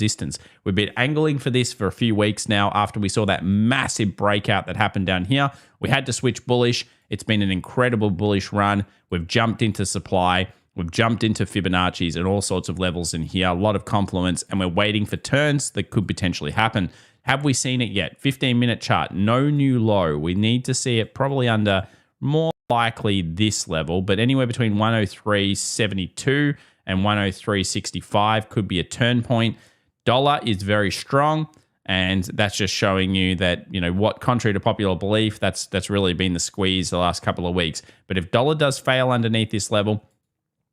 resistance. We've been angling for this for a few weeks now after we saw that massive breakout that happened down here. We had to switch bullish. It's been an incredible bullish run. We've jumped into supply. We've jumped into Fibonacci's and all sorts of levels in here, a lot of confluence, and we're waiting for turns that could potentially happen. Have we seen it yet? 15-minute chart, no new low. We need to see it probably under more likely this level, but anywhere between 103.72 and 103.65 could be a turn point. Dollar is very strong, and that's just showing you that, you know, what, contrary to popular belief, that's really been the squeeze the last couple of weeks. But if dollar does fail underneath this level,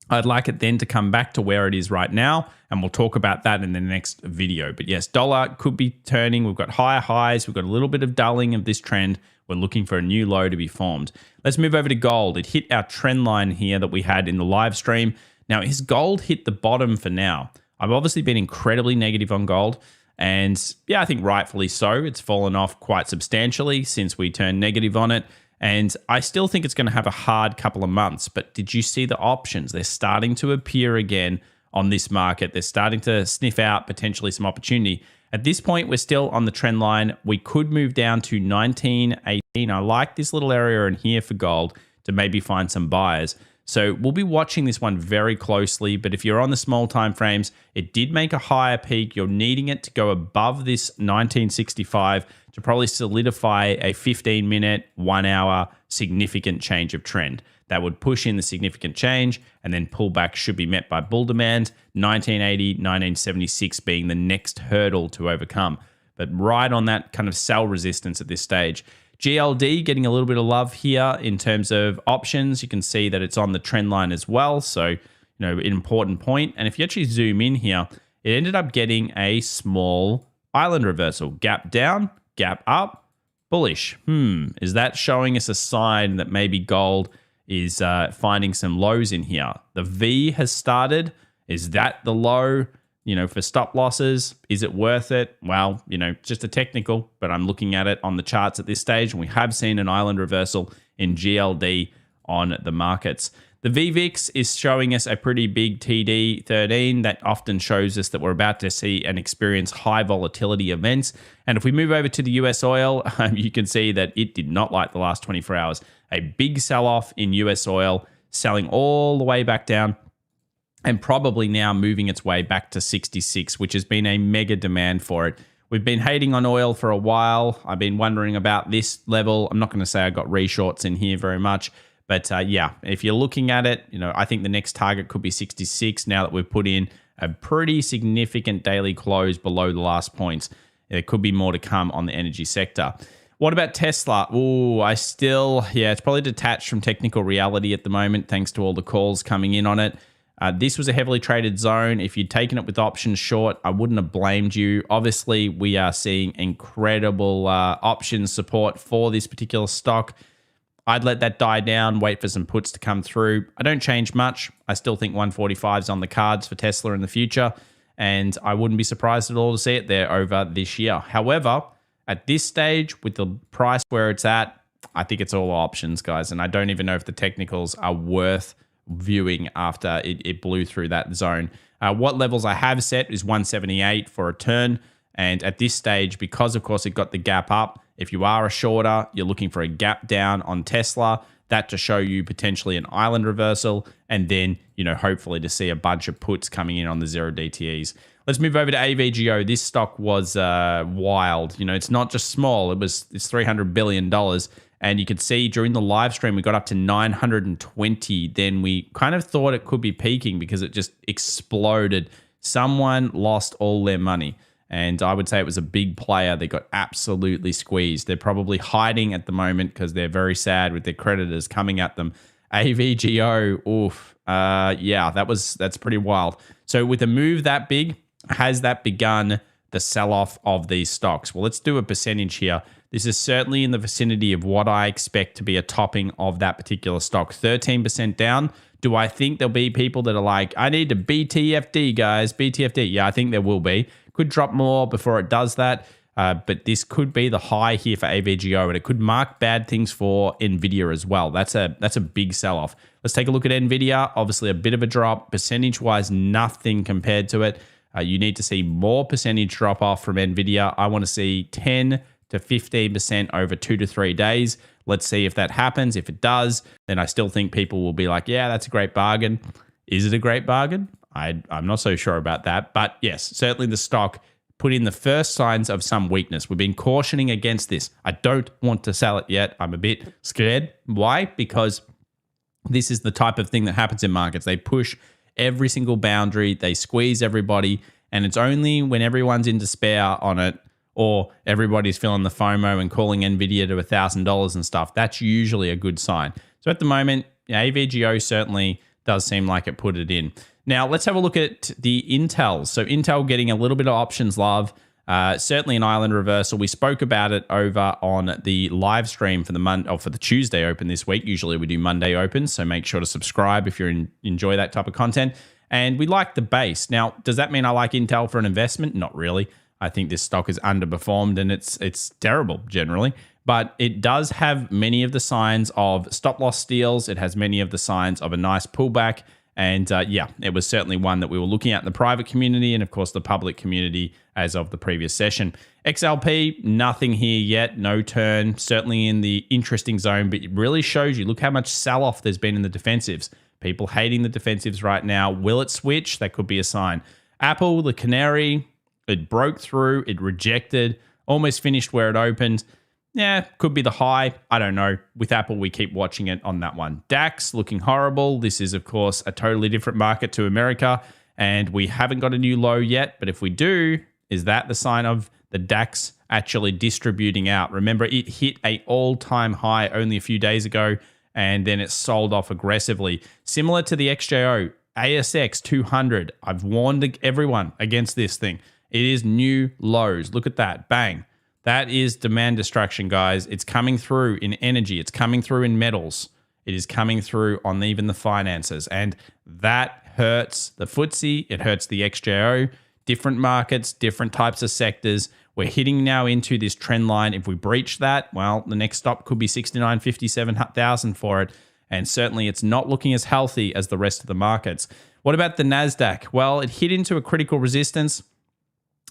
I'd like it then to come back to where it is right now, and we'll talk about that in the next video. But yes, dollar could be turning. We've got higher highs. We've got a little bit of dulling of this trend. We're looking for a new low to be formed. Let's move over to gold. It hit our trend line here that we had in the live stream. Now, has gold hit the bottom for now? I've obviously been incredibly negative on gold, and yeah, I think rightfully so. It's fallen off quite substantially since we turned negative on it. And I still think it's going to have a hard couple of months. But did you see the options? They're starting to appear again on this market. They're starting to sniff out potentially some opportunity. At this point, we're still on the trend line. We could move down to 1918. I like this little area in here for gold to maybe find some buyers. So we'll be watching this one very closely. But if you're on the small time frames, it did make a higher peak. You're needing it to go above this 1965 to probably solidify a 15-minute, 1 hour significant change of trend. That would push in the significant change, and then pullback should be met by bull demand, 1980, 1976 being the next hurdle to overcome. But right on that kind of sell resistance at this stage. GLD getting a little bit of love here in terms of options. You can see that it's on the trend line as well. So, you know, an important point. And if you actually zoom in here, it ended up getting a small island reversal. Gap down, gap up, bullish. Is that showing us a sign that maybe gold is finding some lows in here? The V has started. Is that the low? You know, for stop losses, is it worth it? Well, you know, just a technical, but I'm looking at it on the charts at this stage, and we have seen an island reversal in GLD on the markets. The VVIX is showing us a pretty big TD13 that often shows us that we're about to see and experience high volatility events. And if we move over to the US oil, you can see that it did not like the last 24 hours. A big sell-off in US oil, selling all the way back down, and probably now moving its way back to 66, which has been a mega demand for it. We've been hating on oil for a while. I've been wondering about this level. I'm not going to say I got reshorts in here very much, but yeah, if you're looking at it, you know, I think the next target could be 66 now that we've put in a pretty significant daily close below the last points. There could be more to come on the energy sector. What about Tesla? Oh, it's probably detached from technical reality at the moment, thanks to all the calls coming in on it. This was a heavily traded zone. If you'd taken it with options short, I wouldn't have blamed you. Obviously, we are seeing incredible options support for this particular stock. I'd let that die down, wait for some puts to come through. I don't change much. I still think 145 is on the cards for Tesla in the future, and I wouldn't be surprised at all to see it there over this year. However, at this stage, with the price where it's at, I think it's all options, guys, and I don't even know if the technicals are worth viewing after it blew through that zone. What levels I have set is 178 for a turn. And at this stage, because of course it got the gap up, if you are a shorter, you're looking for a gap down on Tesla, that to show you potentially an island reversal, and then, you know, hopefully to see a bunch of puts coming in on the 0 DTEs. Let's move over to AVGO. This stock was wild. You know, it's not just small. It's $300 billion. And you could see during the live stream, we got up to 920. Then we kind of thought it could be peaking because it just exploded. Someone lost all their money. And I would say it was a big player that got absolutely squeezed. They're probably hiding at the moment because they're very sad with their creditors coming at them. AVGO, oof. Yeah, that's pretty wild. So with a move that big, has that begun the sell-off of these stocks? Well, let's do a percentage here. This is certainly in the vicinity of what I expect to be a topping of that particular stock. 13% down. Do I think there'll be people that are like, I need to BTFD, guys, BTFD? Yeah, I think there will be. Could drop more before it does that. But this could be the high here for AVGO, and it could mark bad things for NVIDIA as well. That's a big sell-off. Let's take a look at NVIDIA. Obviously, a bit of a drop. Percentage-wise, nothing compared to it. You need to see more percentage drop off from NVIDIA. I want to see 10 to 15% over 2 to 3 days. Let's see if that happens. If it does, then I still think people will be like, yeah, that's a great bargain. Is it a great bargain? I'm not so sure about that. But yes, certainly the stock put in the first signs of some weakness. We've been cautioning against this. I don't want to sell it yet. I'm a bit scared. Why? Because this is the type of thing that happens in markets. They push every single boundary, they squeeze everybody, and it's only when everyone's in despair on it or everybody's feeling the FOMO and calling NVIDIA to $1,000 and stuff, that's usually a good sign. So at the moment, AVGO certainly does seem like it put it in. Now, let's have a look at the Intel. So Intel getting a little bit of options love, certainly an island reversal. We spoke about it over on the live stream for the Tuesday open this week. Usually we do Monday opens, so make sure to subscribe if you enjoy that type of content. And we like the base. Now, does that mean I like Intel for an investment? Not really. I think this stock is underperformed and it's terrible generally. But it does have many of the signs of stop loss steals. It has many of the signs of a nice pullback. And yeah, it was certainly one that we were looking at in the private community and, of course, the public community as of the previous session. XLP, nothing here yet, no turn, certainly in the interesting zone, but it really shows you, look how much sell-off there's been in the defensives. People hating the defensives right now. Will it switch? That could be a sign. Apple, the canary, it broke through, it rejected, almost finished where it opened. Yeah, could be the high. I don't know. With Apple, we keep watching it on that one. DAX looking horrible. This is, of course, a totally different market to America, and we haven't got a new low yet. But if we do, is that the sign of the DAX actually distributing out? Remember, it hit an all-time high only a few days ago, and then it sold off aggressively. Similar to the XJO, ASX 200. I've warned everyone against this thing. It is new lows. Look at that. Bang. That is demand destruction, guys. It's coming through in energy. It's coming through in metals. It is coming through on even the finances. And that hurts the FTSE. It hurts the XJO. Different markets, different types of sectors. We're hitting now into this trend line. If we breach that, well, the next stop could be 69,57,000 for it. And certainly it's not looking as healthy as the rest of the markets. What about the NASDAQ? Well, it hit into a critical resistance.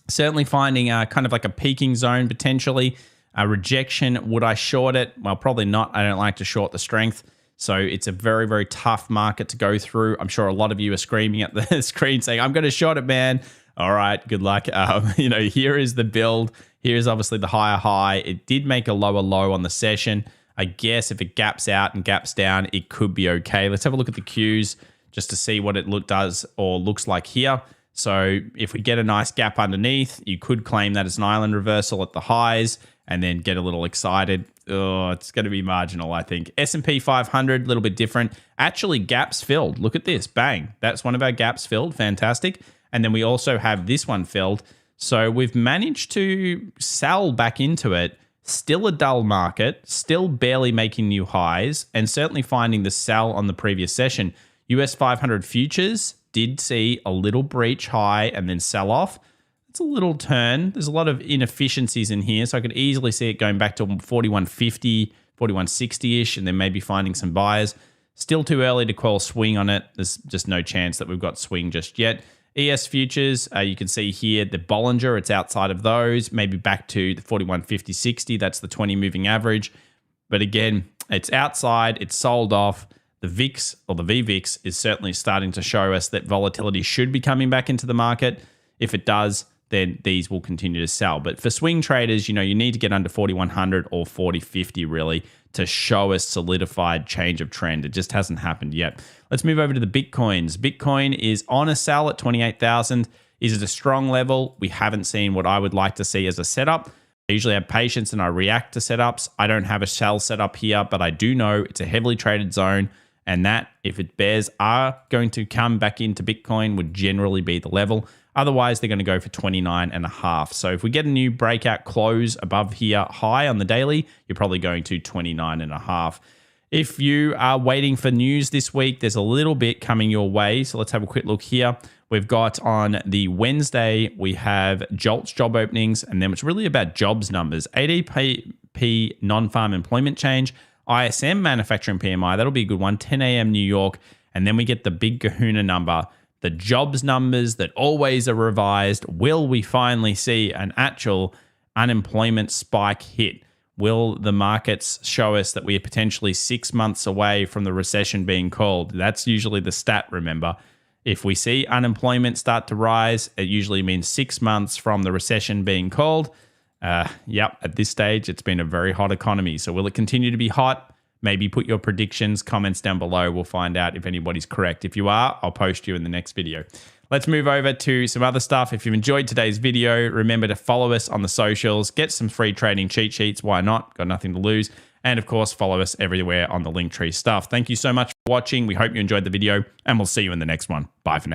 Certainly finding kind of like a peaking zone potentially. A rejection, would I short it? Well, probably not. I don't like to short the strength. So it's a very, very tough market to go through. I'm sure a lot of you are screaming at the screen saying, I'm going to short it, man. All right, good luck. Here is the build. Here's obviously the higher high. It did make a lower low on the session. I guess if it gaps out and gaps down, it could be okay. Let's have a look at the Qs just to see what it does or looks like here. So if we get a nice gap underneath, you could claim that it's an island reversal at the highs and then get a little excited. Oh, it's going to be marginal, I think. S&P 500, a little bit different. Actually, gaps filled. Look at this. Bang. That's one of our gaps filled. Fantastic. And then we also have this one filled. So we've managed to sell back into it. Still a dull market, still barely making new highs, and certainly finding the sell on the previous session. US 500 futures did see a little breach high and then sell off. It's a little turn. There's a lot of inefficiencies in here, so I could easily see it going back to 4150, 4160-ish, and then maybe finding some buyers. Still too early to call swing on it. There's just no chance that we've got swing just yet. ES futures, you can see here the Bollinger, it's outside of those, maybe back to the 4150-60. That's the 20 moving average. But again, it's outside, it's sold off. The VIX or the VVIX is certainly starting to show us that volatility should be coming back into the market. If it does, then these will continue to sell. But for swing traders, you need to get under 4100 or 4050 really to show a solidified change of trend. It just hasn't happened yet. Let's move over to the Bitcoins. Bitcoin is on a sell at 28,000. Is it a strong level? We haven't seen what I would like to see as a setup. I usually have patience and I react to setups. I don't have a sell setup here, but I do know it's a heavily traded zone. And that, if it bears are going to come back into Bitcoin, would generally be the level. Otherwise, they're going to go for 29.5. So if we get a new breakout close above here high on the daily, you're probably going to 29.5. If you are waiting for news this week, there's a little bit coming your way. So let's have a quick look here. We've got on the Wednesday, we have JOLTS job openings, and then it's really about jobs numbers. ADP non-farm employment change, ISM manufacturing PMI, that'll be a good one, 10 a.m. New York. And then we get the big kahuna number, the jobs numbers that always are revised. Will we finally see an actual unemployment spike hit? Will the markets show us that we are potentially 6 months away from the recession being called? That's usually the stat, remember. If we see unemployment start to rise, it usually means 6 months from the recession being called. Yep, at this stage, it's been a very hot economy. So will it continue to be hot? Maybe put your predictions, comments down below. We'll find out if anybody's correct. If you are, I'll post you in the next video. Let's move over to some other stuff. If you've enjoyed today's video, remember to follow us on the socials, get some free trading cheat sheets. Why not? Got nothing to lose. And of course, follow us everywhere on the Linktree stuff. Thank you so much for watching. We hope you enjoyed the video, and we'll see you in the next one. Bye for now.